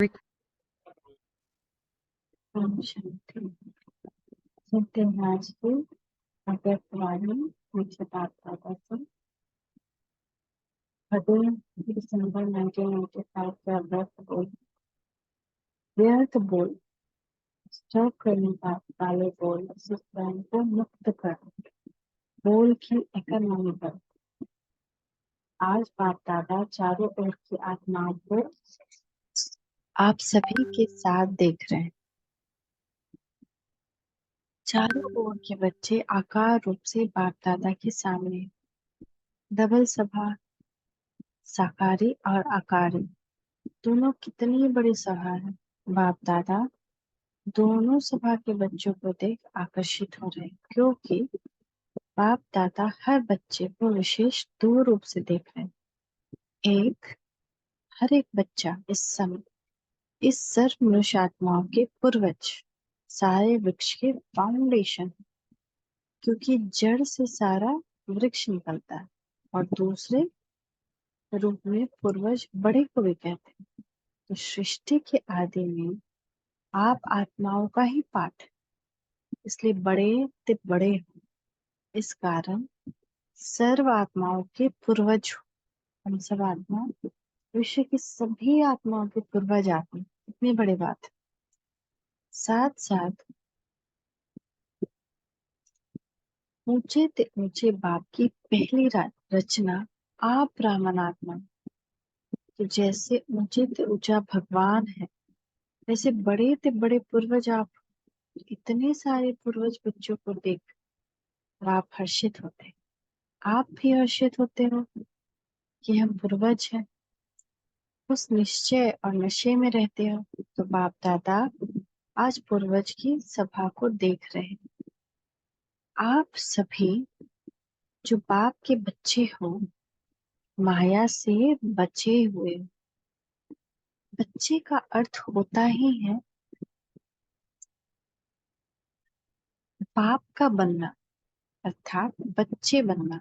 ओम शांति। सत्यनारायण की अगस्त वाणी मुझसे बात करता था। दिसंबर 1995 के व्यर्थ बोल स्टॉप करने वाले बोल से स्वयं को मुक्त कर बोल की इकोनॉमी पर। आज बाप दादा चारों ओर की आत्माओं को आप सभी के साथ देख रहे हैं। चारों ओर के बच्चे आकार रूप से बाप दादा के सामने। डबल सभा, साकारी और आकारी दोनों कितनी बड़ी सभा है। बाप दादा दोनों सभा के बच्चों को देख आकर्षित हो रहे हैं, क्योंकि बाप दादा हर बच्चे को विशेष दो रूप से देख रहे हैं। हर एक बच्चा इस समय इस सर्व मनुष्य आत्माओं के पूर्वज, सारे वृक्ष के फाउंडेशन, क्योंकि जड़ से सारा वृक्ष निकलता है। और दूसरे रूप में पूर्वज बड़े को भी कहते हैं। तो सृष्टि के आदि में आप आत्माओं का ही पाठ, इसलिए बड़े ते बड़े हो। इस कारण सर्व आत्माओं के पूर्वज हो। हम सब आत्मा विश्व की सभी आत्माओं के पूर्वज आत्मा, इतनी बड़ी बात है। साथ साथ ऊंचे ते ऊंचे बाप की पहली रचना आप ब्राह्मण आत्मा। तो जैसे ऊंचे ते ऊंचा भगवान है, वैसे बड़े ते बड़े पूर्वज आप। इतने सारे पूर्वज बच्चों को देख आप हर्षित होते हैं। आप भी हर्षित होते हो कि हम पूर्वज हैं। उस निश्चय और नशे में रहते हो। तो बाप दादा आज पूर्वज की सभा को देख रहे हैं। आप सभी जो बाप के बच्चे हो, माया से बचे हुए। बच्चे का अर्थ होता ही है बाप का बनना, अर्थात बच्चे बनना।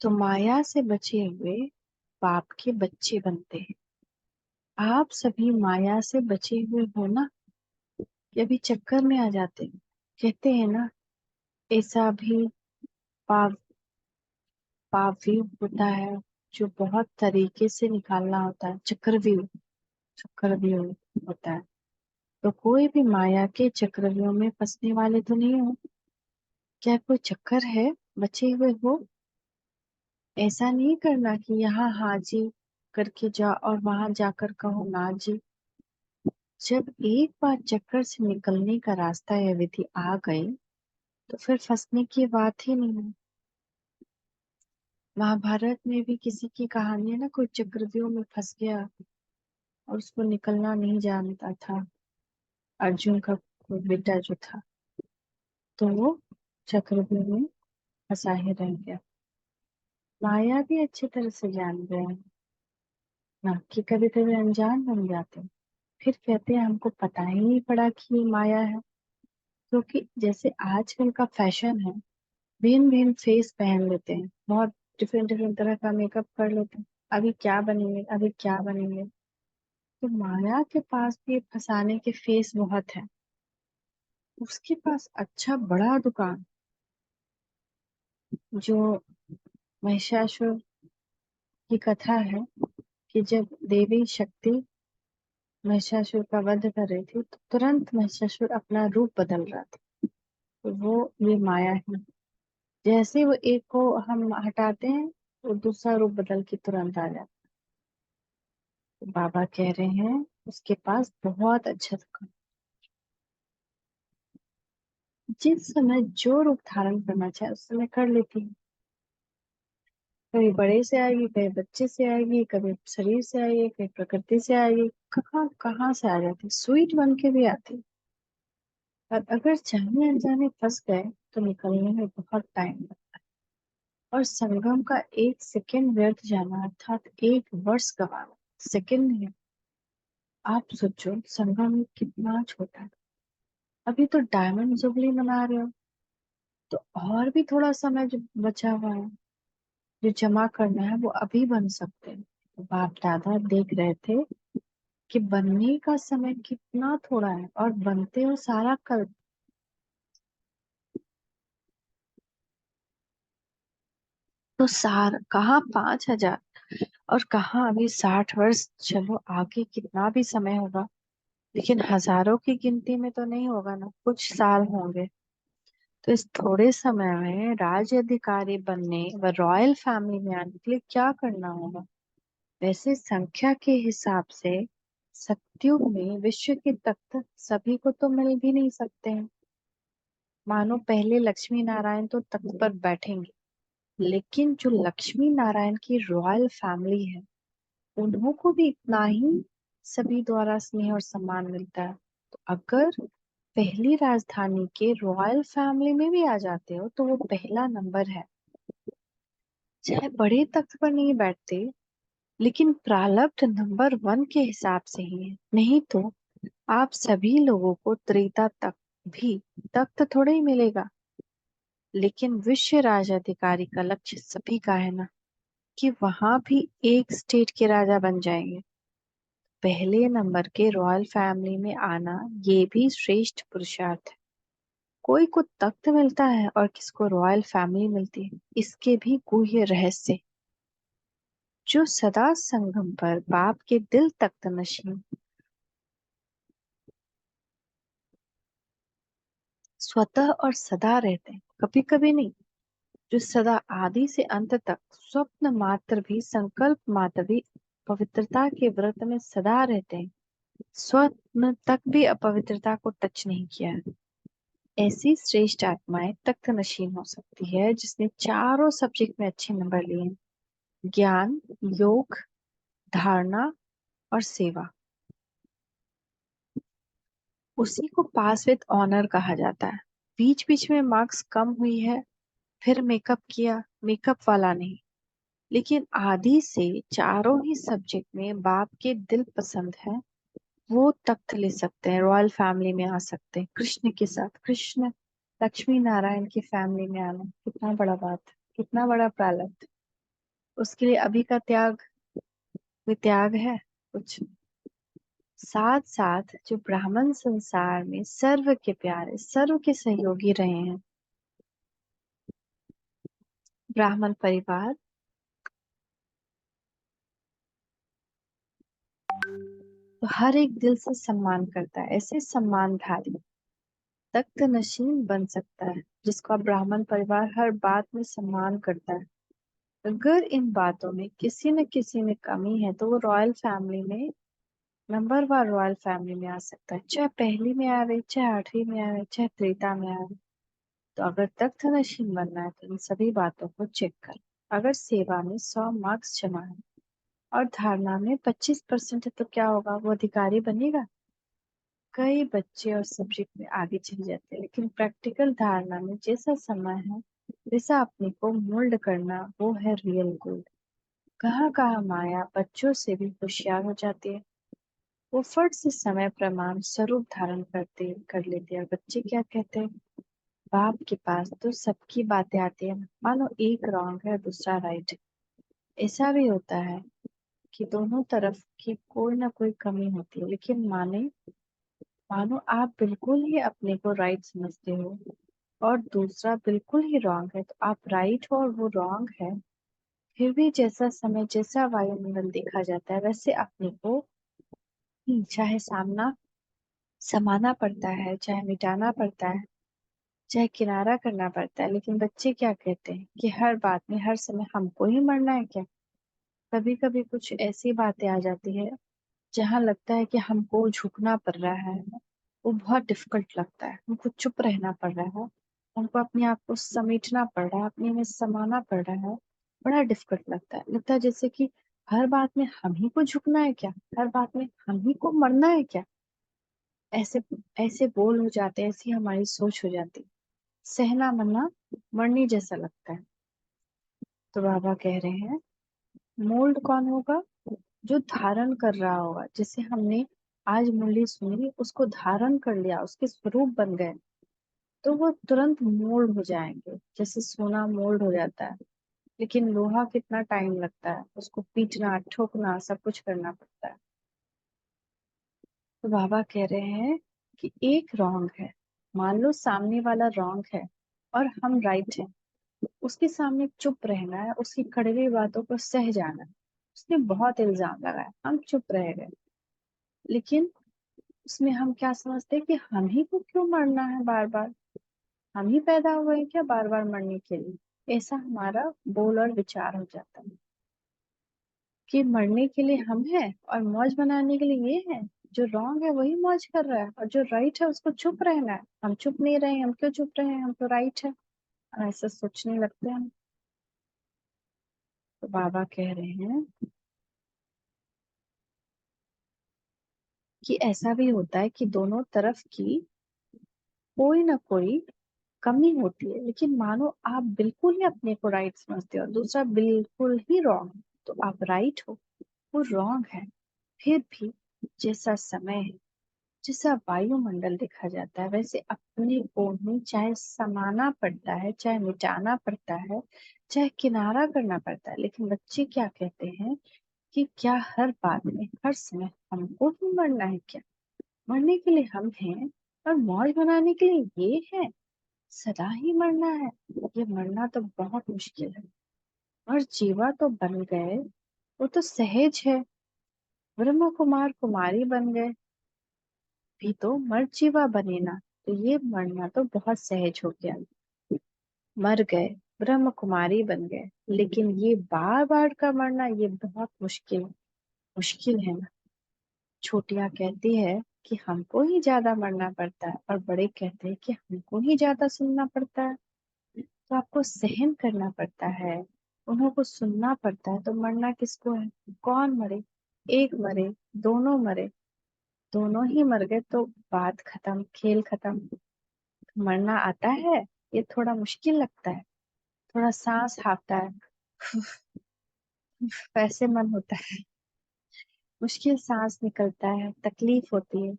तो माया से बचे हुए बाप के बच्चे बनते हैं। आप सभी माया से बचे हुए हो ना, कि अभी चक्कर में आ जाते हैं। कहते हैं ना, ऐसा भी पाप पापव्यूह होता है जो बहुत तरीके से निकालना होता है। चक्रव्यूह होता है। तो कोई भी माया के चक्रव्यूह में फंसने वाले तो नहीं हो। क्या कोई चक्कर है? बचे हुए हो। ऐसा नहीं करना कि यहाँ हाँ जी करके जाओ और वहां जाकर कहो ना जी। जब एक बार चक्कर से निकलने का रास्ता या विधि आ गई, तो फिर फंसने की बात ही नहीं है। महाभारत में भी किसी की कहानी है ना, कोई चक्रव्यूह में फंस गया और उसको निकलना नहीं जानता था। अर्जुन का कोई बेटा जो था, तो वो चक्रव्यूह में फंसा ही रह गया। माया भी अच्छी तरह से जान गए हैं ना, कि कभी कभी अनजान बन जाते हैं। फिर कहते हैं हमको पता ही नहीं पड़ा कि ये माया है। क्योंकि जैसे आजकल का फैशन है, भिन्न भिन्न फेस पहन लेते हैं, बहुत डिफरेंट डिफरेंट तरह का मेकअप कर लेते हैं। अभी क्या बनेंगे, अभी क्या बनेंगे। तो माया के पास भी फंसाने के फेस बहुत है। उसके पास अच्छा बड़ा दुकान, जो महिषासुर की कथा है कि जब देवी शक्ति महिषासुर का वध कर रही थी, तो तुरंत महिषासुर अपना रूप बदल रहा था। तो वो ये माया है। जैसे वो एक को हम हटाते हैं, वो दूसरा रूप बदल के तुरंत आ जाता है। तो बाबा कह रहे हैं उसके पास बहुत अच्छा दुकान। जिस समय जो रूप धारण करना चाहे उस समय कर लेती है। कभी बड़े से आएगी, कभी बच्चे से आएगी, कभी शरीर से आएगी, कभी प्रकृति से आएगी। कहाँ कहाँ से आ जाती, स्वीट बन के भी आती। और अगर जाने अनजाने फंस गए तो निकलने में बहुत टाइम लगता है। और संगम का एक सेकंड व्यर्थ जाना अर्थात एक वर्ष गवाना। सेकंड नहीं। आप सोचो संगम कितना छोटा है। अभी तो डायमंड जुबली मना रहे हो, तो और भी थोड़ा समय जो बचा हुआ है, जो जमा करना है वो अभी बन सकते हैं। तो बाप दादा देख रहे थे कि बनने का समय कितना थोड़ा है और बनते हो सारा कल्प। तो सार कहाँ 5,000 और कहाँ अभी 60 वर्ष। चलो आगे कितना भी समय होगा, लेकिन हजारों की गिनती में तो नहीं होगा ना, कुछ साल होंगे। तो इस थोड़े समय में राज्य अधिकारी बनने व रॉयल फैमिली में आने के लिए क्या करना होगा? वैसे संख्या के हिसाब से सतयुग में विश्व के तख्त सभी को तो मिल भी नहीं सकते हैं। मानो पहले लक्ष्मी नारायण तो तख्त पर बैठेंगे, लेकिन जो लक्ष्मी नारायण की रॉयल फैमिली है, उन्हों को भी इतना ही सभी द्वारा स्नेह और सम्मान मिलता है। तो अगर पहली राजधानी के रॉयल फैमिली में भी आ जाते हो तो वो पहला नंबर है। चाहे बड़े तख्त पर नहीं बैठते, लेकिन प्रारब्ध नंबर 1 के हिसाब से ही है। नहीं तो आप सभी लोगों को त्रेता तक भी तख्त थोड़ा ही मिलेगा। लेकिन विश्व राजाधिकारी का लक्ष्य सभी का है ना, कि वहां भी एक स्टेट के राजा बन जाएंगे। पहले नंबर के रॉयल फैमिली में आना ये भी श्रेष्ठ पुरुषार्थ है। कोई को तख्त मिलता है और किसको रॉयल फैमिली मिलती है, इसके भी गुह्य रहस्य। जो सदा संगम पर बाप के दिल तख्त नशीं स्वतः और सदा रहते हैं, कभी कभी नहीं। जो सदा आदि से अंत तक स्वप्न मात्र भी संकल्प मात्र भी पवित्रता के व्रत में सदा रहते हैं, स्वप्न तक भी अपवित्रता को टच नहीं किया है। ऐसी श्रेष्ठ आत्माएं तख्त नशीन हो सकती है जिसने चारों सब्जेक्ट में अच्छे नंबर लिए हैं। ज्ञान, योग, धारणा और सेवा। उसी को पास विद ऑनर कहा जाता है। बीच बीच में मार्क्स कम हुई है, फिर मेकअप किया, मेकअप वाला नहीं। लेकिन आदि से चारों ही सब्जेक्ट में बाप के दिल पसंद है, वो तख्त ले सकते हैं, रॉयल फैमिली में आ सकते हैं कृष्ण के साथ। कृष्ण लक्ष्मी नारायण की फैमिली में आना कितना बड़ा बात है, कितना बड़ा प्रारब्ध। उसके लिए अभी का त्याग कोई त्याग है? कुछ। साथ साथ जो ब्राह्मण संसार में सर्व के प्यारे, सर्व के सहयोगी रहे हैं, ब्राह्मण परिवार, तो हर एक दिल से सम्मान करता है। ऐसे सम्मानधारी तख्त नशीन बन सकता है जिसका ब्राह्मण परिवार हर बात में सम्मान करता है। अगर इन बातों में किसी न किसी में कमी है तो वो रॉयल फैमिली में, नंबर 1 रॉयल फैमिली में आ सकता है। चाहे पहली में आवे, चाहे 8वीं में आवे, चाहे त्रेता में आवे। तो अगर तख्त नशीन बनना है तो इन सभी बातों को चेक कर। अगर सेवा में 100 मार्क्स जमा है और धारणा में 25% है तो क्या होगा? वो अधिकारी बनेगा। कई बच्चे और सब्जेक्ट में आगे चले जाते हैं, लेकिन प्रैक्टिकल धारणा में जैसा समय है वैसा अपने को मोल्ड करना, वो है रियल गोल्ड। कहाँ कहाँ माया बच्चों से भी होशियार हो जाती है। वो फट से समय प्रमाण स्वरूप धारण करते कर लेते हैं। और बच्चे क्या कहते हैं? बाप के पास तो सबकी बातें आती है, मानो एक रॉन्ग है दूसरा राइट है। ऐसा भी होता है कि दोनों तरफ की कोई ना कोई कमी होती है, लेकिन मानो आप बिल्कुल ही अपने को राइट समझते हो और दूसरा बिल्कुल ही रॉन्ग है, तो आप राइट हो और वो रॉन्ग है। फिर भी जैसा समय, जैसा वायुमंडल देखा जाता है, वैसे अपने को चाहे सामना समाना पड़ता है, चाहे मिटाना पड़ता है, चाहे किनारा करना पड़ता है। लेकिन बच्चे क्या कहते हैं कि हर बात में हर समय हमको ही मरना है क्या? कभी कभी कुछ ऐसी बातें आ जाती है जहाँ लगता है कि हमको झुकना पड़ रहा है। वो बहुत डिफिकल्ट लगता है, हमको चुप रहना पड़ रहा है, हमको अपने आप को समेटना पड़ रहा है, अपने में समाना पड़ रहा है। बड़ा डिफिकल्ट लगता है। लगता है जैसे कि हर बात में हम ही को झुकना है क्या? हर बात में हम ही को मरना है क्या? ऐसे ऐसे बोल हो जाते हैं, ऐसी हमारी सोच हो जाती है। सहना मरना मरने जैसा लगता है। तो बाबा कह रहे हैं मोल्ड कौन होगा? जो धारण कर रहा होगा। जैसे हमने आज मुरली सुनी, उसको धारण कर लिया, उसके स्वरूप बन गए, तो वो तुरंत मोल्ड हो जाएंगे, जैसे सोना मोल्ड हो जाता है। लेकिन लोहा कितना टाइम लगता है, उसको पीटना, ठोकना, सब कुछ करना पड़ता है। तो बाबा कह रहे हैं कि एक रॉन्ग है, मान लो सामने वाला रॉन्ग है और हम राइट हैं, उसके सामने चुप रहना है, उसकी कड़वी बातों को सह जाना है। उसने बहुत इल्जाम लगाया, हम चुप रह गए, लेकिन उसमें हम क्या समझते हैं कि हम ही को क्यों मरना है बार बार, हम ही पैदा हुए हैं क्या बार बार मरने के लिए। ऐसा हमारा बोल और विचार हो जाता है कि मरने के लिए हम हैं और मौज बनाने के लिए ये है। जो रॉन्ग है वही मौज कर रहा है और जो राइट है उसको चुप रहना है। हम चुप नहीं रहे, हम क्यों चुप रहे हैं, हम तो राइट है। हम ऐसा सोचने लगते हैं। तो बाबा कह रहे हैं कि ऐसा भी होता है कि दोनों तरफ की कोई ना कोई कमी होती है, लेकिन मानो आप बिल्कुल ही अपने को राइट समझते हो और दूसरा बिल्कुल ही रॉन्ग, तो आप राइट हो, वो रॉन्ग है। फिर भी जैसा समय है, जैसा वायुमंडल देखा जाता है, वैसे अपने को ही चाहे समाना पड़ता है, चाहे मिटाना पड़ता है, चाहे किनारा करना पड़ता है। लेकिन बच्चे क्या कहते हैं कि क्या हर बात में हर समय हमको ही मरना है क्या? मरने के लिए हम हैं और मौज बनाने के लिए ये है, सदा ही मरना है। ये मरना तो बहुत मुश्किल है। और जीवा तो बन गए, वो तो सहज है। ब्रह्म कुमार कुमारी बन गए भी तो मर जीवा बने ना, तो ये मरना तो बहुत सहज हो गया। मर गए, ब्रह्म कुमारी बन गए, लेकिन ये बार बार का मरना ये बहुत मुश्किल मुश्किल है ना। छोटिया कहती है कि हमको ही ज्यादा मरना पड़ता है और बड़े कहते हैं कि हमको ही ज्यादा सुनना पड़ता है। तो आपको सहन करना पड़ता है, उन्हों को सुनना पड़ता है, तो मरना किसको है? कौन मरे? एक मरे, दोनों मरे, दोनों ही मर गए तो बात खत्म, खेल खत्म। मरना आता है, ये थोड़ा मुश्किल लगता है, थोड़ा सांस हाँफता है, वैसे मन होता है, मुश्किल सांस निकलता है, तकलीफ होती है।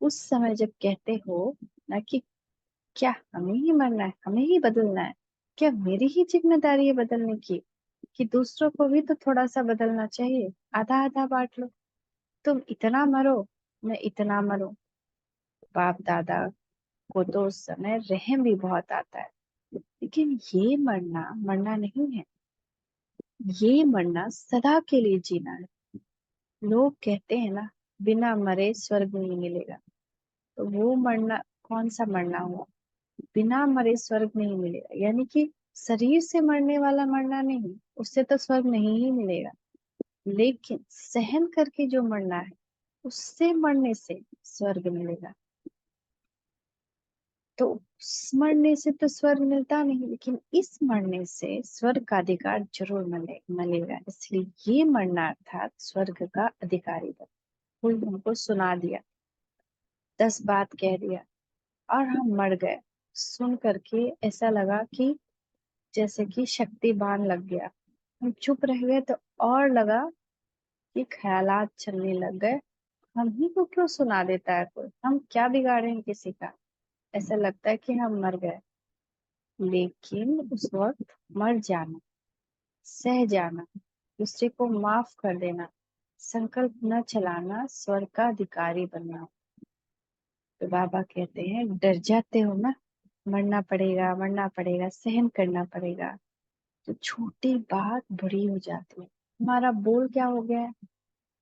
उस समय जब कहते हो ना कि क्या हमें ही मरना है, हमें ही बदलना है, क्या मेरी ही जिम्मेदारी है बदलने की, कि दूसरों को भी तो थोड़ा सा बदलना चाहिए, आधा आधा बांट लो। तुम इतना मरो, मैं इतना मरो। बाप दादा को तो उस समय रहम भी बहुत आता है। लेकिन ये मरना मरना नहीं है, ये मरना सदा के लिए जीना है। लोग कहते हैं ना, बिना मरे स्वर्ग नहीं मिलेगा। तो वो मरना कौन सा मरना हुआ? बिना मरे स्वर्ग नहीं मिलेगा, यानी कि शरीर से मरने वाला मरना नहीं, उससे तो स्वर्ग नहीं ही मिलेगा। लेकिन सहन करके जो मरना है, उससे मरने से स्वर्ग मिलेगा। तो उस मरने से तो स्वर्ग मिलता नहीं, लेकिन इस मरने से स्वर्ग का अधिकार जरूर मिलेगा। इसलिए ये मरना अर्थात स्वर्ग का अधिकारी बन। कोई हमको सुना दिया, 10 बात कह दिया और हम मर गए। सुन करके ऐसा लगा कि जैसे कि शक्तिबान लग गया। हम चुप रह गए तो और लगा कि ख्यालात चलने लग गए। हम ही को क्यों सुना देता है कोई, हम क्या बिगाड़े हैं किसी का। ऐसा लगता है कि हम मर गए। लेकिन उस वक्त मर जाना, सह जाना, दूसरे को माफ कर देना, संकल्प न चलाना, स्वर्ग का अधिकारी बनना। तो बाबा कहते हैं डर जाते हो ना, मरना पड़ेगा, मरना पड़ेगा, सहन करना पड़ेगा, तो छोटी बात बड़ी हो जाती है। हमारा बोल क्या हो गया है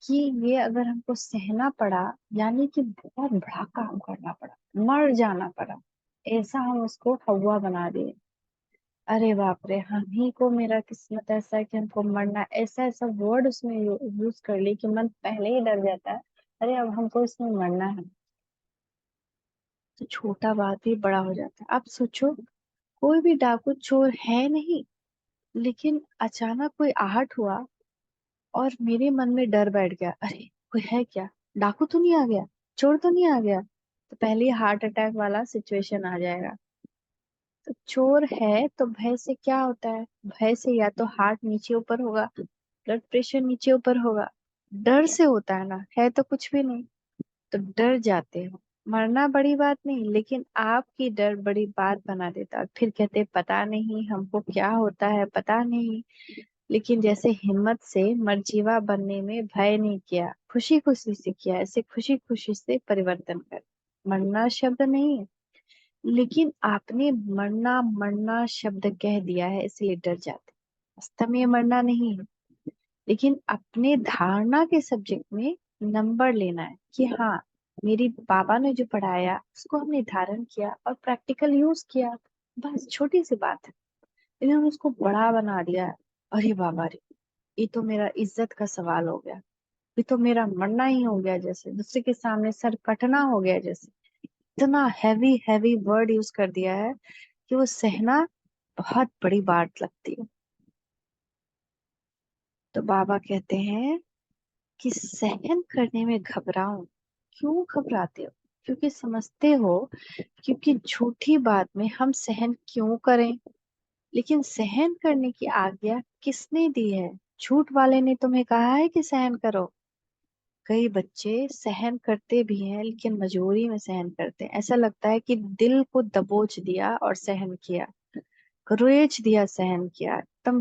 कि ये अगर हमको सहना पड़ा, यानी कि बहुत बड़ा काम करना पड़ा, मर जाना पड़ा, ऐसा हम उसको हवा बना दिए। अरे बाप रे, हम ही को मेरा किस्मत ऐसा है कि हमको मरना, ऐसा ऐसा वर्ड उसमें यूज कर ली कि मन पहले ही डर जाता है। अरे अब हमको इसमें मरना है। तो छोटा बात भी बड़ा हो जाता है। आप सोचो, कोई भी डाकू चोर है नहीं, लेकिन अचानक कोई आहट हुआ और मेरे मन में डर बैठ गया, अरे कोई है क्या, डाकू तो नहीं आ गया, चोर तो नहीं आ गया, तो पहले हार्ट अटैक वाला सिचुएशन आ जाएगा। तो चोर है तो भय से क्या होता है? भय से या तो हार्ट नीचे ऊपर होगा, ब्लड प्रेशर नीचे ऊपर होगा। डर से होता है ना, है तो कुछ भी नहीं। तो डर जाते हो। मरना बड़ी बात नहीं, लेकिन आपकी डर बड़ी बात बना देता है। फिर कहते पता नहीं हमको क्या होता है, पता नहीं, लेकिन जैसे हिम्मत से मर्जीवा बनने में भय नहीं किया, खुशी खुशी से किया, ऐसे खुशी खुशी से परिवर्तन कर। मरना शब्द नहीं है, लेकिन आपने मरना मरना शब्द कह दिया है इसलिए डर जाते। वास्तव में ये मरना नहीं है, लेकिन अपने धारणा के सब्जेक्ट में नंबर लेना है कि हाँ, मेरी बाबा ने जो पढ़ाया उसको हमने धारण किया और प्रैक्टिकल यूज किया। बस छोटी सी बात है, इन्होंने उसको बड़ा बना दिया है। अरे बाबा रे, ये तो मेरा इज्जत का सवाल हो गया, ये तो मेरा मरना ही हो गया, जैसे दूसरे के सामने सर कटना हो गया जैसे। इतना हैवी हैवी वर्ड यूज कर दिया है कि वो सहना बहुत बड़ी बात लगती है। तो बाबा कहते हैं कि सहन करने में घबराओ। क्यों घबराते हो? क्योंकि समझते हो, क्योंकि झूठी बात में हम सहन क्यों करें? लेकिन सहन करने की आज्ञा किसने दी है? झूठ वाले ने तुम्हें कहा है कि सहन करो। कई बच्चे सहन करते भी हैं लेकिन मजबूरी में सहन करते हैं। ऐसा लगता है कि दिल को दबोच दिया और सहन किया, करेज दिया सहन किया, एकदम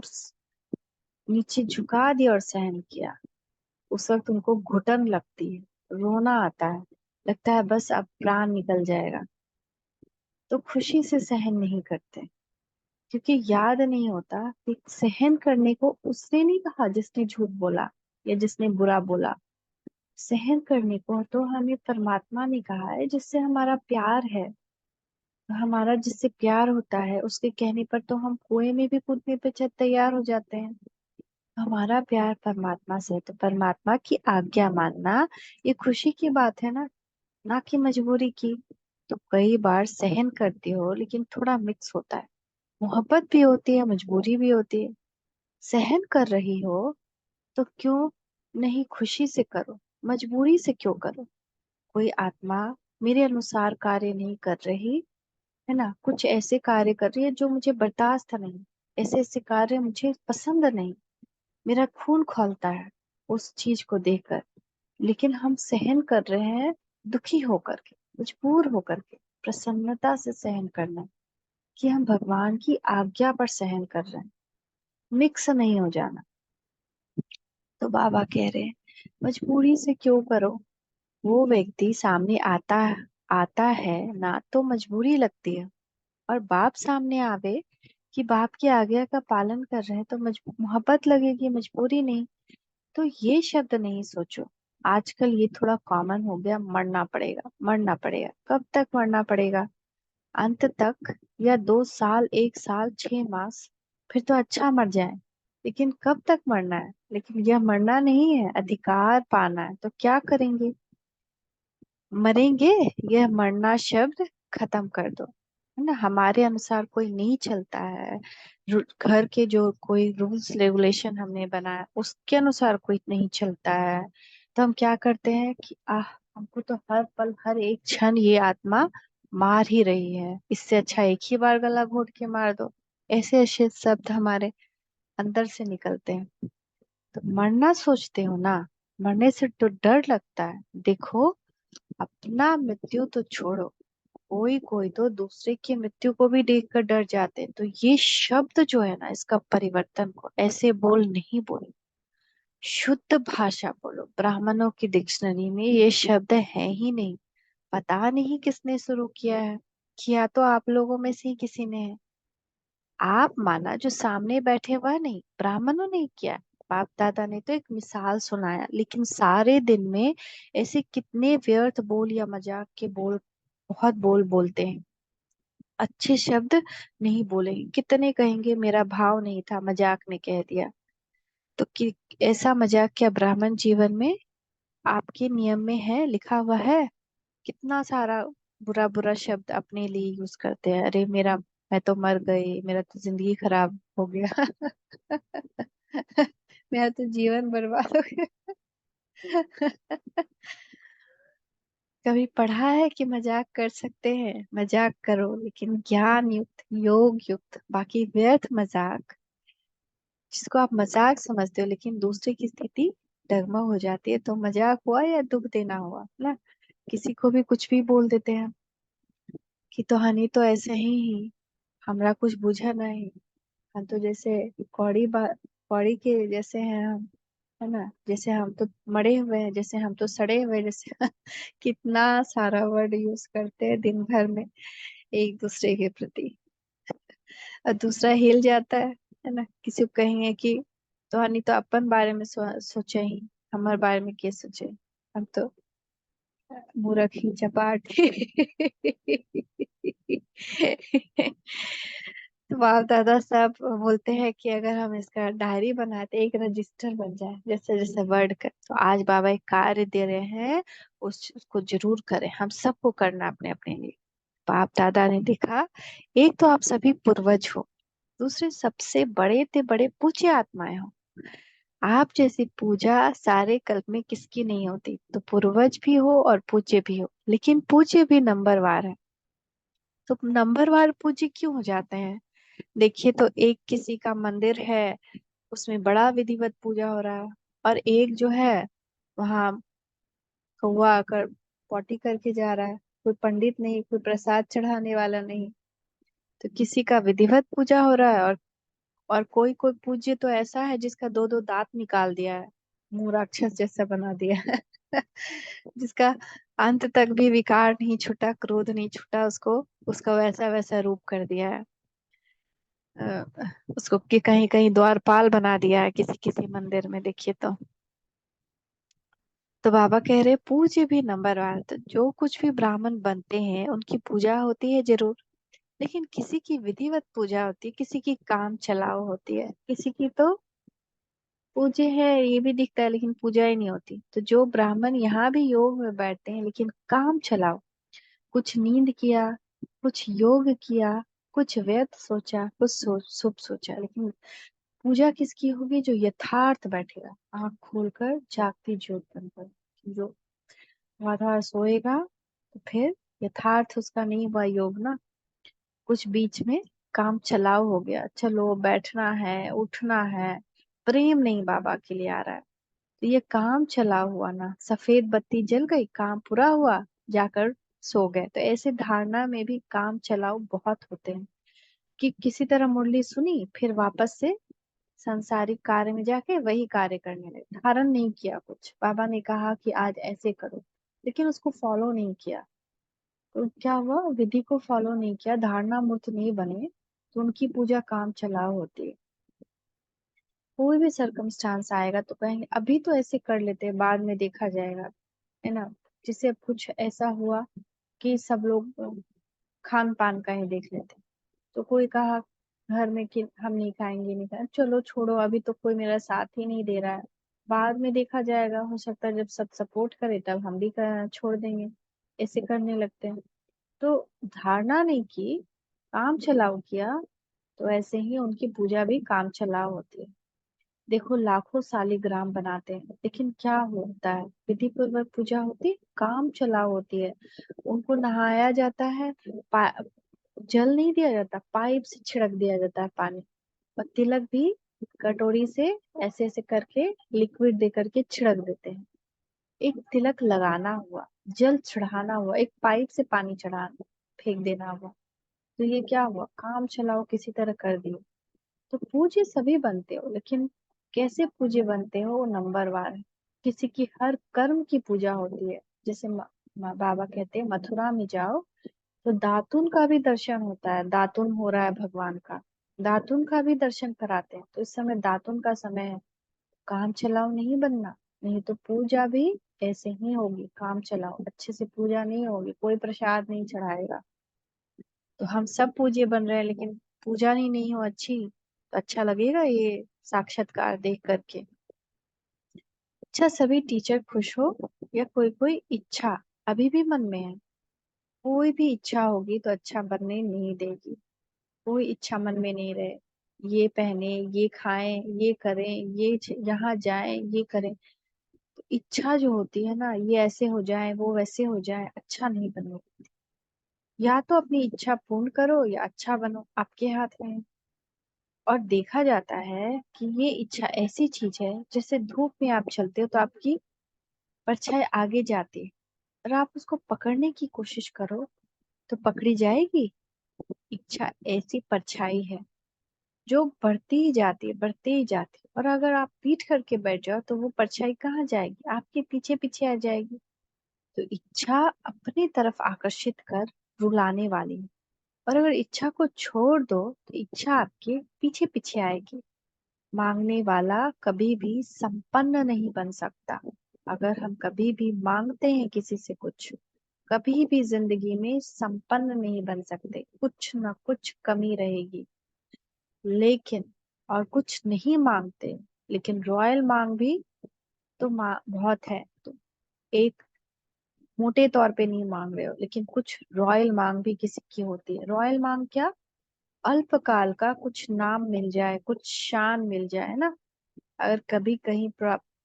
नीचे झुका दिया और सहन किया। उस वक्त उनको घुटन लगती है, रोना आता है, लगता है बस अब प्राण निकल जाएगा। तो खुशी से सहन नहीं करते, क्योंकि याद नहीं होता कि सहन करने को उसने नहीं कहा जिसने झूठ बोला या जिसने बुरा बोला। सहन करने को तो हमें परमात्मा ने कहा है, जिससे हमारा प्यार है। तो हमारा जिससे प्यार होता है उसके कहने पर तो हम कुएं में भी कूदने पे तैयार हो जाते हैं। हमारा प्यार परमात्मा से है, तो परमात्मा की आज्ञा मानना ये खुशी की बात है ना, ना कि मजबूरी की। तो कई बार सहन करती हो लेकिन थोड़ा मिक्स होता है, मोहब्बत भी होती है, मजबूरी भी होती है। सहन कर रही हो तो क्यों नहीं खुशी से करो, मजबूरी से क्यों करो? कोई आत्मा मेरे अनुसार कार्य नहीं कर रही है ना, कुछ ऐसे कार्य कर रही है जो मुझे बर्दाश्त नहीं, ऐसे ऐसे कार्य मुझे पसंद नहीं, मेरा खून खौलता है उस चीज को देखकर। लेकिन हम सहन कर रहे हैं दुखी होकर के, मजबूर होकर के, प्रसन्नता से सहन करना है कि हम भगवान की आज्ञा पर सहन कर रहे हैं, मिक्स नहीं हो जाना। तो बाबा कह रहे हैं मजबूरी से क्यों करो। वो व्यक्ति सामने आता आता है ना तो मजबूरी लगती है, और बाप सामने आवे कि बाप की आज्ञा का पालन कर रहे हैं तो मोहब्बत लगेगी, मजबूरी नहीं। तो ये शब्द नहीं सोचो। आजकल ये थोड़ा कॉमन हो गया, मरना पड़ेगा मरना पड़ेगा। कब तक मरना पड़ेगा? अंत तक? या 2 साल, 1 साल, 6 मास? फिर तो अच्छा मर जाए, लेकिन कब तक मरना है? लेकिन यह मरना नहीं है, अधिकार पाना है। तो क्या करेंगे? मरेंगे? यह मरना शब्द खत्म कर दो, है ना। हमारे अनुसार कोई नहीं चलता है, घर के जो कोई रूल्स रेगुलेशन हमने बनाया उसके अनुसार कोई नहीं चलता है। तो हम क्या करते हैं कि हमको तो हर पल हर एक क्षण ये आत्मा मार ही रही है, इससे अच्छा एक ही बार गला घोट के मार दो। ऐसे ऐसे शब्द हमारे अंदर से निकलते हैं। तो मरना सोचते हो ना, मरने से तो डर लगता है। देखो, अपना मृत्यु तो छोड़ो, कोई कोई तो दूसरे की मृत्यु को भी देखकर डर जाते हैं। तो ये शब्द जो है ना, इसका परिवर्तन को ऐसे बोल नहीं बोलो, शुद्ध भाषा बोलो। ब्राह्मणों की डिक्शनरी में ये शब्द है ही नहीं। पता नहीं किसने शुरू किया है, किया तो आप लोगों में से ही किसी ने है। आप माना, जो सामने बैठे वह नहीं, ब्राह्मणों ने ही किया। बाप दादा ने तो एक मिसाल सुनाया, लेकिन सारे दिन में ऐसे कितने व्यर्थ बोल या मजाक के बोल, बहुत बोल बोलते हैं। अच्छे शब्द नहीं बोलेंगे, कितने कहेंगे मेरा भाव नहीं था, मजाक में कह दिया। तो कि ऐसा मजाक क्या ब्राह्मण जीवन में आपके नियम में है, लिखा हुआ है? कितना सारा बुरा बुरा शब्द अपने लिए यूज करते हैं। अरे मेरा, मैं तो मर गई, मेरा तो जिंदगी खराब हो गया। मेरा तो जीवन बर्बाद हो गया। कभी पढ़ा है कि मजाक कर सकते हैं? मजाक करो लेकिन ज्ञान युक्त, योग युक्त। बाकी व्यर्थ मजाक, जिसको आप मजाक समझते हो लेकिन दूसरे की स्थिति डगमग हो जाती है, तो मजाक हुआ या दुख देना हुआ ना। किसी को भी कुछ भी बोल देते हैं कि तो हनी तो ऐसे ही हमरा कुछ बुझा नहीं। हम तो जैसे कौड़ी बात कौड़ी के जैसे हैं हम, है ना। जैसे हम तो मरे हुए हैं, जैसे हम तो सड़े हुए हैं, जैसे कितना सारा वर्ड यूज करते हैं दिन भर में एक दूसरे के प्रति। और दूसरा हिल जाता है ना। किसी को कहेंगे कि तोहनी तो अपन बारे में सोचे ही, हमारे बारे में क्या सोचे, हम तो मूर्ख ही चपाट। तो बाप दादा सब बोलते हैं कि अगर हम इसका डायरी बनाते, एक रजिस्टर बन जाए जैसे जैसे वर्ड का। तो आज बाबा एक कार्य दे रहे हैं, उसको जरूर करें, हम सबको करना अपने अपने लिए। बाप दादा ने देखा, एक तो आप सभी पूर्वज हो, दूसरे सबसे बड़े ते बड़े पूज्य आत्माएं हो। आप जैसी पूजा सारे कल्प में किसकी नहीं होती। तो पूर्वज भी हो और पूज्य भी हो, लेकिन पूज्य भी नंबरवार है। तो नंबरवार पूज्य क्यों हो जाते हैं। देखिए, तो एक किसी का मंदिर है, उसमें बड़ा विधिवत पूजा हो रहा है, और एक जो है वहां कौवा आकर पॉटी करके जा रहा है। कोई पंडित नहीं, कोई प्रसाद चढ़ाने वाला नहीं। तो किसी का विधिवत पूजा हो रहा है, और कोई कोई पूज्य तो ऐसा है जिसका दो दो दांत निकाल दिया है, मुंह राक्षस जैसा बना दिया है। जिसका अंत तक भी विकार नहीं छूटा, क्रोध नहीं छूटा उसको, उसका वैसा वैसा रूप कर दिया है। अ, उसको कि कहीं कहीं द्वारपाल बना दिया है किसी किसी मंदिर में, देखिए तो बाबा कह रहे पूज्य भी नंबरवार। तो जो कुछ भी ब्राह्मण बनते हैं उनकी पूजा होती है जरूर, लेकिन किसी की विधिवत पूजा होती है, किसी की काम चलाओ होती है, किसी की तो पूज्य है ये भी दिखता है लेकिन पूजा ही नहीं होती। तो जो ब्राह्मण यहाँ भी योग में बैठते हैं लेकिन काम चलाओ, कुछ नींद किया, कुछ योग किया, कुछ व्यर्थ सोचा, कुछ शुभ सोचा, लेकिन पूजा किसकी होगी। जो यथार्थ बैठेगा, आंख खोलकर जागती ज्योत बनकर। जो आधा सोएगा तो फिर यथार्थ उसका नहीं हुआ योग ना, कुछ बीच में काम चलाओ हो गया, चलो बैठना है उठना है, प्रेम नहीं बाबा के लिए आ रहा है। तो ये काम चला हुआ ना, सफेद बत्ती जल गई, काम पूरा हुआ, जाकर सो गए। तो ऐसे धारणा में भी काम चलाओ बहुत होते हैं, कि किसी तरह मुरली सुनी फिर वापस से सांसारिक कार्य में जाके वही कार्य करने लगे। धारण नहीं किया कुछ, बाबा ने कहा कि आज ऐसे करो, लेकिन उसको फॉलो नहीं किया। तो क्या हुआ, विधि को फॉलो नहीं किया, धारणा मूर्त नहीं बने, तो उनकी पूजा काम चलाओ होती है। कोई भी सरकमस्टांस आएगा तो कहेंगे अभी तो ऐसे कर लेते हैं, बाद में देखा जाएगा, है ना। जिससे कुछ ऐसा हुआ कि सब लोग खान पान का ही देख लेते, तो कोई कहा घर में कि हम नहीं खाएंगे, नहीं खाएंगे, चलो छोड़ो, अभी तो कोई मेरा साथ ही नहीं दे रहा है, बाद में देखा जाएगा, हो सकता है जब सब सपोर्ट करे तब हम भी छोड़ देंगे। ऐसे करने लगते हैं। तो धारणा नहीं की, काम चलाओ किया, तो ऐसे ही उनकी पूजा भी काम चलाओ होती है। देखो लाखों शालिग्राम बनाते हैं, लेकिन क्या होता है, विधि पूर्वक पूजा होती, काम चलाओ होती है। उनको नहाया जाता है, जल नहीं दिया जाता, पाइप से छिड़क दिया जाता है पानी। और तिलक भी कटोरी से ऐसे ऐसे करके लिक्विड दे करके छिड़क देते हैं। एक तिलक लगाना हुआ, जल चढ़ाना हुआ, एक पाइप से पानी चढ़ाना, फेंक देना हुआ। तो ये क्या हुआ, काम चलाओ किसी तरह कर दिए। तो पूज्य सभी बनते हो, लेकिन कैसे पूज्य बनते हो वो नंबरवार है। किसी की हर कर्म की पूजा होती है। जैसे बाबा कहते हैं मथुरा में जाओ तो दातुन का भी दर्शन होता है, दातुन हो रहा है भगवान का, दातुन का भी दर्शन कराते हैं। तो इस समय दातुन का समय है, काम चलाओ नहीं बनना, नहीं तो पूजा भी ऐसे ही होगी, काम चलाओ अच्छे से पूजा नहीं होगी, कोई प्रसाद नहीं चढ़ाएगा। तो हम सब पूज्य बन रहे हैं, लेकिन पूजा ही नहीं हो अच्छी, तो अच्छा लगेगा ये साक्षात्कार देख करके। अच्छा, सभी टीचर खुश हो, या कोई कोई इच्छा अभी भी मन में है। कोई भी इच्छा होगी तो अच्छा बनने नहीं देगी। कोई इच्छा मन में नहीं रहे, ये पहने, ये खाएं, ये करें, ये यहाँ जाएं, ये करें। तो इच्छा जो होती है ना, ये ऐसे हो जाए वो वैसे हो जाए, अच्छा नहीं बनो। या तो अपनी इच्छा पूर्ण करो या अच्छा बनो, आपके हाथ में है। और देखा जाता है कि ये इच्छा ऐसी चीज है, जैसे धूप में आप चलते हो तो आपकी परछाई आगे जाती है, और आप उसको पकड़ने की कोशिश करो तो पकड़ी जाएगी। इच्छा ऐसी परछाई है, जो बढ़ती ही जाती है, बढ़ती ही जाती है। और अगर आप पीठ करके बैठ जाओ तो वो परछाई कहाँ जाएगी? आपके पीछे पीछे आ जाएगी। तो इच्छा अपनी तरफ आकर्षित कर रुलाने वाली है, और अगर इच्छा को छोड़ दो तो इच्छा आपके पीछे पीछे आएगी। मांगने वाला कभी भी संपन्न नहीं बन सकता। अगर हम कभी भी मांगते हैं किसी से कुछ, कभी भी जिंदगी में संपन्न नहीं बन सकते, कुछ ना कुछ कमी रहेगी। लेकिन और कुछ नहीं मांगते, लेकिन रॉयल मांग भी तो बहुत है। तो एक मोटे तौर पे नहीं मांग रहे हो, लेकिन कुछ रॉयल मांग भी किसी की होती है। रॉयल मांग क्या? अल्पकाल का कुछ नाम मिल जाए, कुछ शान मिल जाए ना। अगर कभी कहीं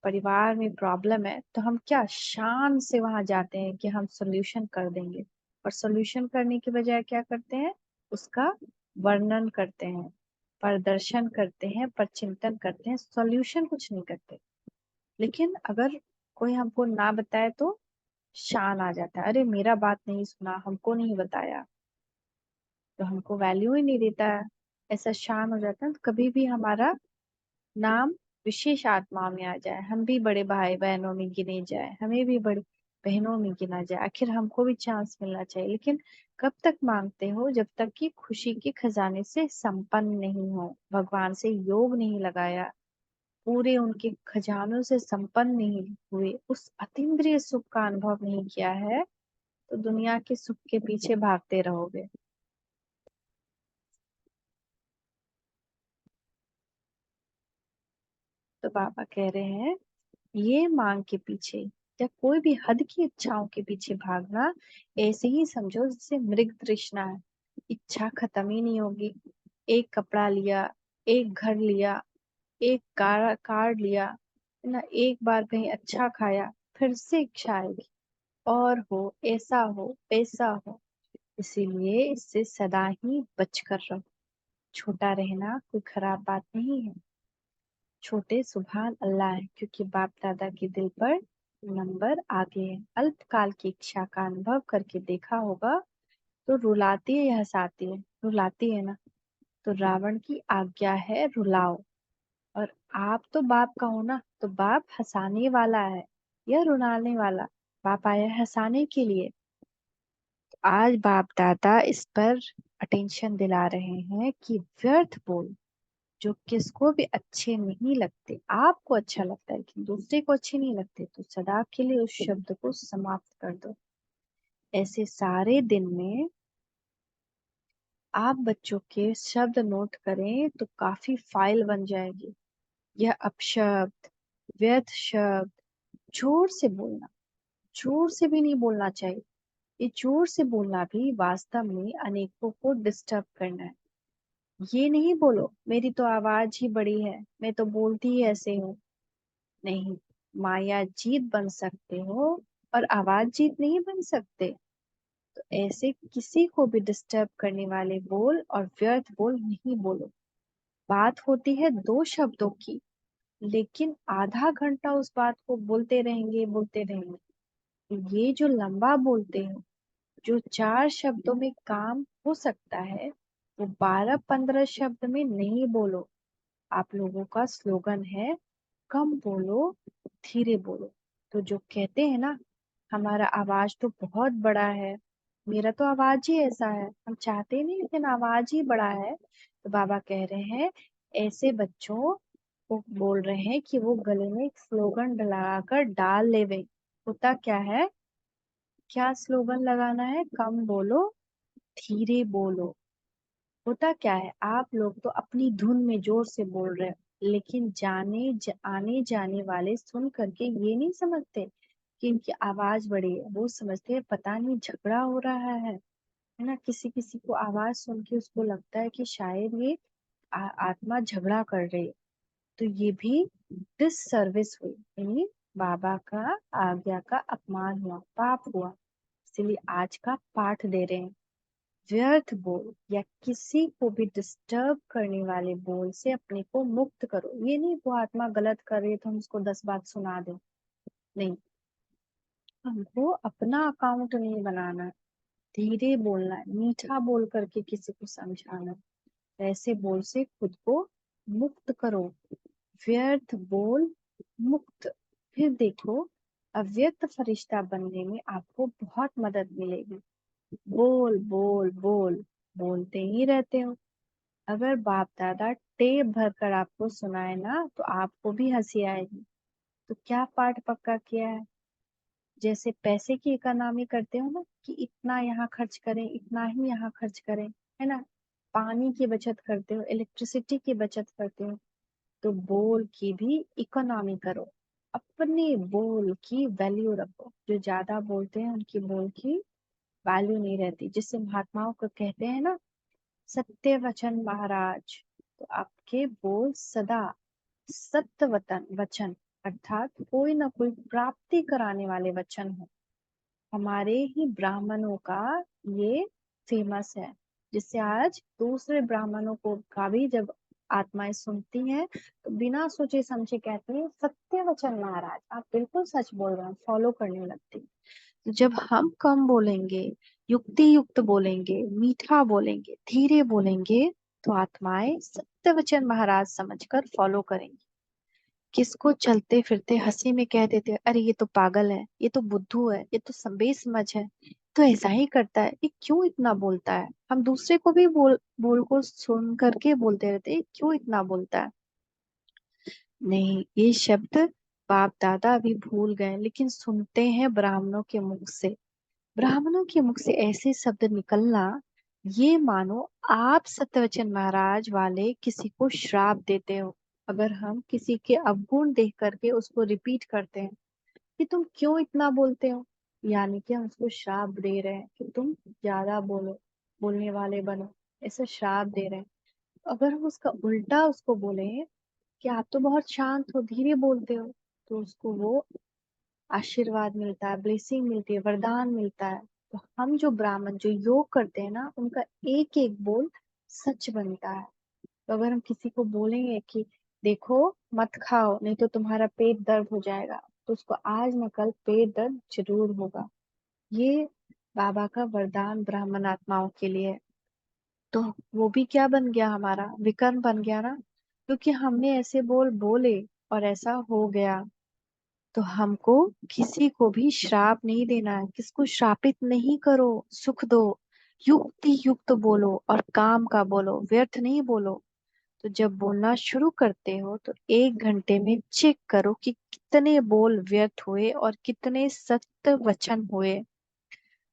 परिवार में प्रॉब्लम है तो हम क्या शान से वहां जाते हैं कि हम सोल्यूशन कर देंगे। और सोल्यूशन करने के बजाय क्या करते हैं? उसका वर्णन करते हैं, प्रदर्शन करते हैं, परचिंतन करते हैं, सॉल्यूशन कुछ नहीं करते। लेकिन अगर कोई हमको ना बताए तो शान आ जाता है, अरे मेरा बात नहीं सुना, हमको नहीं बताया, तो हमको वैल्यू ही नहीं देता है। ऐसा शान हो जाता है। तो कभी भी हमारा नाम विशेष आत्मा में आ जाए, हम भी बड़े भाई बहनों में गिने जाए, हमें भी बड़ी बहनों में गिना जाए, आखिर हमको भी चांस मिलना चाहिए। लेकिन कब तक मांगते हो? जब तक कि खुशी के खजाने से संपन्न नहीं हो, भगवान से योग नहीं लगाया, पूरे उनके खजानों से संपन्न नहीं हुए, उस अतीन्द्रिय सुख का अनुभव नहीं किया है, तो दुनिया के सुख के पीछे भागते रहोगे। तो बाबा कह रहे हैं, ये मांग के पीछे या कोई भी हद की इच्छाओं के पीछे भागना ऐसे ही समझो जैसे मृग तृष्णा है। इच्छा खत्म ही नहीं होगी। एक कपड़ा लिया, एक घर लिया, एक कार लिया, है ना, एक बार कहीं अच्छा खाया, फिर से इच्छा आएगी, और हो, ऐसा हो, ऐसा हो। इसीलिए इससे सदा ही बचकर रहो। छोटा रहना कोई खराब बात नहीं है। छोटे सुभान अल्लाह है, क्योंकि बाप दादा के दिल पर नंबर आगे है। अल्पकाल की इच्छा का अनुभव करके देखा होगा तो रुलाती है या हंसाती है? रुलाती है ना। तो रावण की आज्ञा है रुलाओ। और आप तो बाप का हो ना, तो बाप हंसाने वाला है या रुलाने वाला? बाप आया है हंसाने के लिए। तो आज बाप दादा इस पर अटेंशन दिला रहे हैं कि व्यर्थ बोल जो किसको भी अच्छे नहीं लगते, आपको अच्छा लगता है लेकिन दूसरे को अच्छे नहीं लगते, तो सदा के लिए उस शब्द को समाप्त कर दो। ऐसे सारे दिन में आप बच्चों के शब्द नोट करें तो काफी फाइल बन जाएगी। यह अपशब्द, व्यर्थ शब्द, जोर से बोलना, जोर से भी नहीं बोलना चाहिए। ये जोर से बोलना भी वास्तव में अनेकों को डिस्टर्ब करना है। ये नहीं बोलो मेरी तो आवाज ही बड़ी है, मैं तो बोलती ही ऐसे हूँ। नहीं, माया जीत बन सकते हो और आवाज जीत नहीं बन सकते। तो ऐसे किसी को भी डिस्टर्ब करने वाले बोल और व्यर्थ बोल नहीं बोलो। बात होती है दो शब्दों की, लेकिन आधा घंटा उस बात को बोलते रहेंगे, बोलते रहेंगे। ये जो लंबा बोलते हो, जो 4 शब्दों में काम हो सकता है, वो 12-15 शब्द में नहीं बोलो। आप लोगों का स्लोगन है कम बोलो, धीरे बोलो। तो जो कहते हैं ना, हमारा आवाज तो बहुत बड़ा है, मेरा तो आवाज ही ऐसा है, हम चाहते नहीं लेकिन आवाज ही बड़ा है। तो बाबा कह रहे हैं ऐसे बच्चों को बोल रहे हैं कि वो गले में एक स्लोगन लगाकर डाल लेवे। होता क्या है? क्या स्लोगन लगाना है? कम बोलो, धीरे बोलो। होता क्या है, आप लोग तो अपनी धुन में जोर से बोल रहे हो, लेकिन आने जाने वाले सुन करके ये नहीं समझते कि इनकी आवाज बड़ी है, वो समझते हैं पता नहीं झगड़ा हो रहा है ना। किसी किसी को आवाज सुन के उसको लगता है कि शायद ये आत्मा झगड़ा कर रही है। तो ये भी डिससर्विस हुई, यानी बाबा का आज्ञा का अपमान हुआ, पाप हुआ। इसलिए आज का पाठ दे रहे हैं, व्यर्थ बोल या किसी को भी डिस्टर्ब करने वाले बोल से अपने को मुक्त करो। ये नहीं वो आत्मा गलत कर रही है तो हम उसको 10 बात सुना दें। नहीं, हमको अपना अकाउंट नहीं बनाना है। धीरे बोलना है, मीठा बोल करके किसी को समझाना है। ऐसे बोल से खुद को मुक्त करो। व्यर्थ बोल मुक्त। फिर देखो, अव्यक्त फरिश्ता बनने में आपको बहुत मदद मिलेगी। बोल बोल बोल, बोलते ही रहते हो। अगर बाप दादा टेप भर कर आपको सुनाए ना तो आपको भी हंसी आएगी। तो क्या पाठ पक्का किया है? जैसे पैसे की इकोनॉमी करते हो ना, कि इतना यहाँ खर्च करें, इतना ही यहाँ खर्च करें, है ना। पानी की बचत करते हो, इलेक्ट्रिसिटी की बचत करते हो। तो बोल की भी इकोनॉमी करो। अपने बोल की वैल्यू रखो। जो ज्यादा बोलते हैं उनकी बोल की वैल्यू नहीं रहती। जिससे महात्माओं को कहते हैं ना, सत्य वचन महाराज। तो आपके बोल सदा सत्य वतन वचन, अर्थात कोई ना कोई प्राप्ति कराने वाले वचन हो। हमारे ही ब्राह्मणों का ये फेमस है, जिससे आज दूसरे ब्राह्मणों को का भी जब आत्माएं सुनती हैं तो बिना सोचे समझे कहते हैं, सत्य वचन महाराज, आप बिल्कुल सच बोल रहे हैं, फॉलो करने लगती हैं। तो जब हम कम बोलेंगे, युक्ति युक्त बोलेंगे, मीठा बोलेंगे, धीरे बोलेंगे, तो आत्माएं सत्य वचन महाराज समझकर फॉलो करेंगी। किसको चलते फिरते हंसी में कह देते हैं, अरे ये तो पागल है, ये तो बुद्धू है, ये तो बेसमझ है, तो ऐसा ही करता है, ये क्यों इतना बोलता है। हम दूसरे को भी बोल बोल को सुन करके बोलते रहते हैं, "ये क्यों इतना बोलता है"। नहीं, ये शब्द बाप दादा अभी भूल गए, लेकिन सुनते हैं ब्राह्मणों के मुख से। ब्राह्मणों के मुख से ऐसे शब्द निकलना, ये मानो आप सत्यवचन महाराज वाले किसी को श्राप देते हो। अगर हम किसी के अवगुण देख करके उसको रिपीट करते हैं कि तुम क्यों इतना बोलते हो, यानी कि हम उसको श्राप दे रहे हैं कि तुम ज्यादा बोलो, बोलने वाले बनो, ऐसा श्राप दे रहे हैं। अगर हम उसका उल्टा उसको बोले कि आप तो बहुत शांत हो, धीरे बोलते हो, तो उसको वो आशीर्वाद मिलता है, ब्लेसिंग मिलती है, वरदान मिलता है। तो हम जो ब्राह्मण जो योग करते हैं ना, उनका एक एक बोल सच बनता है। तो अगर हम किसी को बोलेंगे कि देखो मत खाओ नहीं तो तुम्हारा पेट दर्द हो जाएगा, तो उसको आज न कल पेट दर्द जरूर होगा। ये बाबा का वरदान ब्राह्मण आत्माओं के लिए है। तो वो भी क्या बन गया, हमारा विकर्म बन गया ना, क्योंकि हमने ऐसे बोल बोले और ऐसा हो गया। तो हमको किसी को भी श्राप नहीं देना है, किसको श्रापित नहीं करो, सुख दो। युक्ति युक्त बोलो और काम का बोलो, व्यर्थ नहीं बोलो। तो जब बोलना शुरू करते हो तो 1 घंटे में चेक करो कि कितने बोल व्यर्थ हुए और कितने सत्य वचन हुए।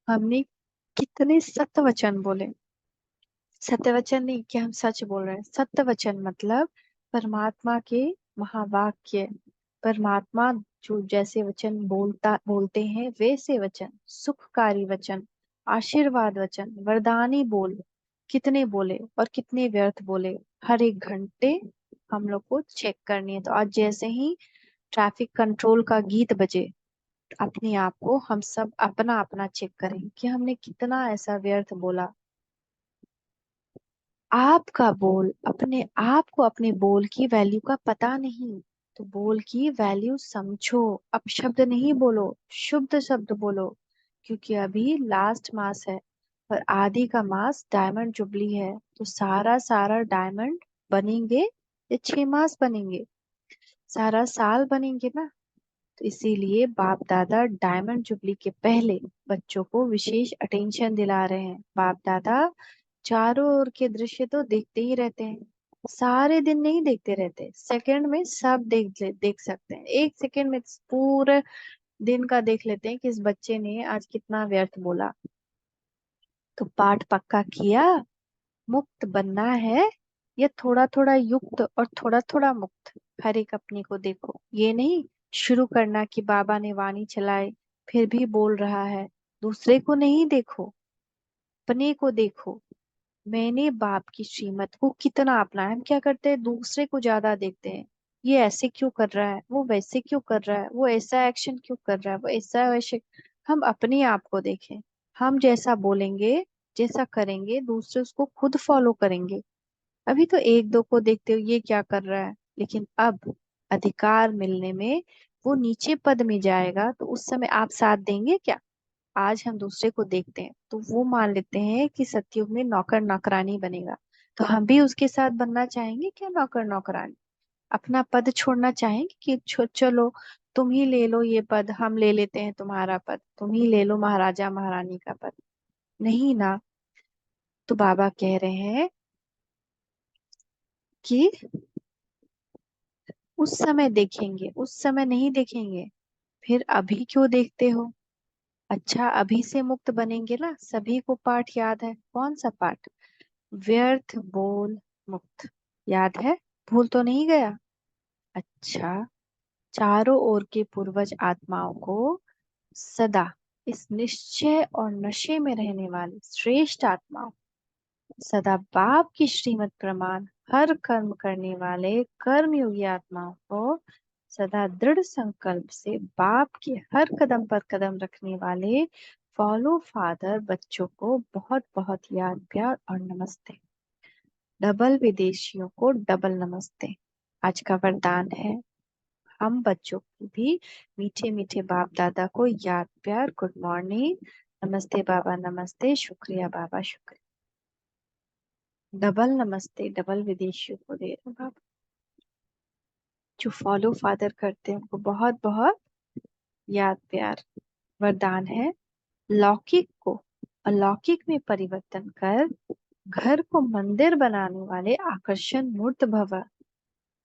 हमने कितने सत्य वचन बोले। सत्य वचन नहीं कि हम सच बोल रहे हैं, सत्य वचन मतलब परमात्मा के महावाक्य। परमात्मा जो जैसे वचन बोलते हैं वैसे वचन, सुखकारी वचन, आशीर्वाद वचन, वरदानी बोल कितने बोले और कितने व्यर्थ बोले, हर 1 घंटे हम लोग को चेक करनी है। तो आज जैसे ही ट्रैफिक कंट्रोल का गीत बजे, अपने आप को हम सब अपना अपना चेक करें कि हमने कितना ऐसा व्यर्थ बोला। आपका बोल, अपने आप को अपने बोल की वैल्यू का पता नहीं, तो बोल की वैल्यू समझो। अपशब्द नहीं बोलो, शुद्ध शब्द बोलो। क्योंकि अभी लास्ट मास है और आदि का मास डायमंड जुबली है, तो सारा सारा डायमंड बनेंगे या 6 मास बनेंगे, सारा साल बनेंगे ना। तो इसीलिए बाप दादा डायमंड जुबली के पहले बच्चों को विशेष अटेंशन दिला रहे हैं। बाप दादा चारों ओर के दृश्य तो देखते ही रहते हैं, सारे दिन नहीं देखते रहते, सेकंड में सब देख सकते हैं। 1 सेकंड में पूरे दिन का देख लेते हैं कि इस बच्चे ने आज कितना व्यर्थ बोला। तो पाठ पक्का किया, मुक्त बनना है या थोड़ा थोड़ा युक्त और थोड़ा थोड़ा मुक्त। हर एक अपने को देखो, ये नहीं शुरू करना कि बाबा ने वाणी चलाई फिर भी बोल रहा है। दूसरे को नहीं देखो, अपने को देखो। मैंने बाप की श्रीमत को कितना अपनाया। हम क्या करते हैं, दूसरे को ज्यादा देखते हैं, ये ऐसे क्यों कर रहा है, वो वैसे क्यों कर रहा है, वो ऐसा एक्शन क्यों कर रहा है, वो ऐसा वैसे। हम अपने आप को देखें। हम जैसा बोलेंगे, जैसा करेंगे, दूसरे उसको खुद फॉलो करेंगे। अभी तो एक दो को देखते हो ये क्या कर रहा है, लेकिन अब अधिकार मिलने में वो नीचे पद में जाएगा, तो उस समय आप साथ देंगे क्या। आज हम दूसरे को देखते हैं तो वो मान लेते हैं कि सतयुग में नौकर नौकरानी बनेगा। तो हम भी उसके साथ बनना चाहेंगे क्या, नौकर नौकरानी? अपना पद छोड़ना चाहेंगे कि चलो तुम ही ले लो ये पद, हम ले लेते हैं तुम्हारा पद, तुम ही ले लो महाराजा महारानी का पद? नहीं ना। तो बाबा कह रहे हैं कि उस समय देखेंगे, उस समय नहीं देखेंगे। फिर अभी क्यों देखते हो? अच्छा, अभी से मुक्त बनेंगे ना। सभी को पाठ याद है, कौन सा पाठ? व्यर्थ बोल मुक्त। याद है? भूल तो नहीं गया? अच्छा। चारों ओर के पूर्वज आत्माओं को सदा इस निश्चय और नशे में रहने वाली श्रेष्ठ आत्माओं, सदा बाप की श्रीमत प्रमाण हर कर्म करने वाले कर्मयोगी आत्माओं को, सदा दृढ़ संकल्प से बाप के हर कदम पर कदम रखने वाले फॉलो फादर बच्चों को बहुत बहुत याद प्यार और नमस्ते। डबल विदेशियों को डबल नमस्ते। आज का वरदान है, हम बच्चों की भी मीठे मीठे बाप दादा को याद प्यार गुड मॉर्निंग, नमस्ते बाबा नमस्ते, शुक्रिया बाबा शुक्रिया। डबल नमस्ते डबल विदेशियों को दे रहे बाबा। जो फॉलो फादर करते हैं उनको बहुत बहुत याद प्यार। वरदान है, लौकिक को अलौकिक में परिवर्तन कर घर को मंदिर बनाने वाले आकर्षण मूर्त भव।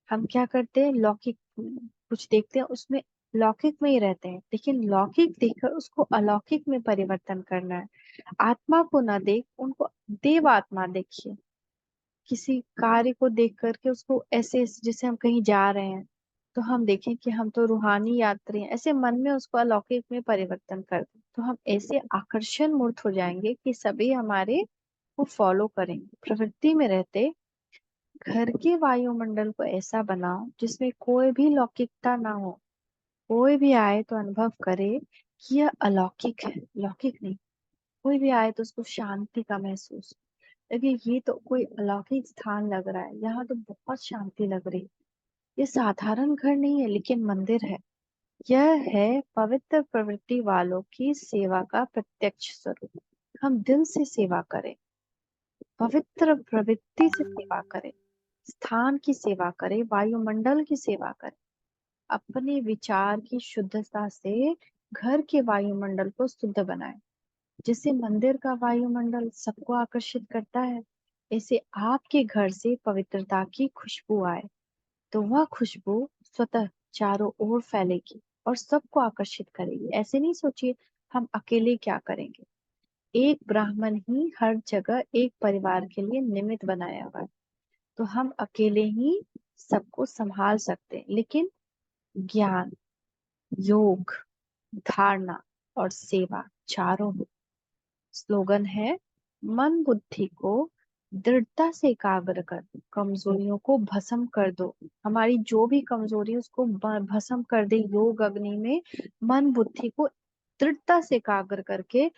हम क्या करते हैं, लौकिक कुछ देखते हैं उसमें लौकिक में ही रहते हैं, लेकिन लौकिक देखकर उसको अलौकिक में परिवर्तन करना है। आत्मा को ना देख, उनको देव आत्मा देखिए। किसी कार्य को देख करके उसको ऐसे, जैसे हम कहीं जा रहे हैं तो हम देखें कि हम तो रूहानी यात्री हैं, ऐसे मन में उसको अलौकिक में परिवर्तन कर दें, तो हम ऐसे आकर्षण मूर्त हो जाएंगे कि सभी हमारे को फॉलो करेंगे। प्रवृत्ति में रहते घर के वायुमंडल को ऐसा बनाओ जिसमें कोई भी लौकिकता ना हो। कोई भी आए तो अनुभव करे कि यह अलौकिक है, लौकिक नहीं। कोई भी आए तो उसको शांति का महसूस हो। देखिए, ये तो कोई अलौकिक स्थान लग रहा है, यहाँ तो बहुत शांति लग रही है। ये साधारण घर नहीं है, लेकिन मंदिर है। यह है पवित्र प्रवृत्ति वालों की सेवा का प्रत्यक्ष स्वरूप। हम दिल से सेवा करें, पवित्र प्रवृत्ति से सेवा करें, स्थान की सेवा करें, वायुमंडल की सेवा करें। अपने विचार की शुद्धता से घर के वायुमंडल को शुद्ध बनाएं। जिससे मंदिर का वायुमंडल सबको आकर्षित करता है, ऐसे आपके घर से पवित्रता की खुशबू आए तो वह खुशबू स्वतः चारों ओर फैलेगी और सबको आकर्षित करेगी। ऐसे नहीं सोचिए हम अकेले क्या करेंगे। एक ब्राह्मण ही हर जगह एक परिवार के लिए निमित्त बनाया हुआ है, तो हम अकेले ही सबको संभाल सकते हैं। लेकिन ज्ञान, योग, धारणा और सेवा चारों हो। स्लोगन है, मन बुद्धि को दृढ़ता से एकाग्र कर, कमजोरियों को भस्म कर दो। हमारी जो भी कमजोरी है उसको भस्म कर दे योग अग्नि में। मन बुद्धि को दृढ़ता से एकाग्र करके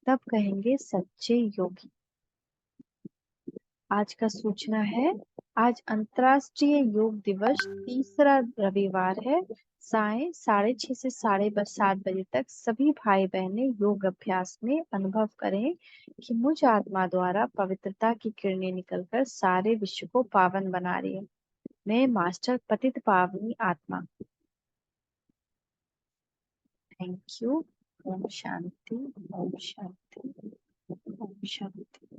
तब कहेंगे सच्चे योगी। आज का सूचना है, आज अंतर्राष्ट्रीय योग दिवस, तीसरा रविवार है। साय 6:30 से 7:30 बजे तक सभी भाई बहनें योग अभ्यास में अनुभव करें कि मुझ आत्मा द्वारा पवित्रता की किरणें निकलकर सारे विश्व को पावन बना रही है। मैं मास्टर पतित पावनी आत्मा। Thank you. ओम शांति, ओम शांति, ओम शांति।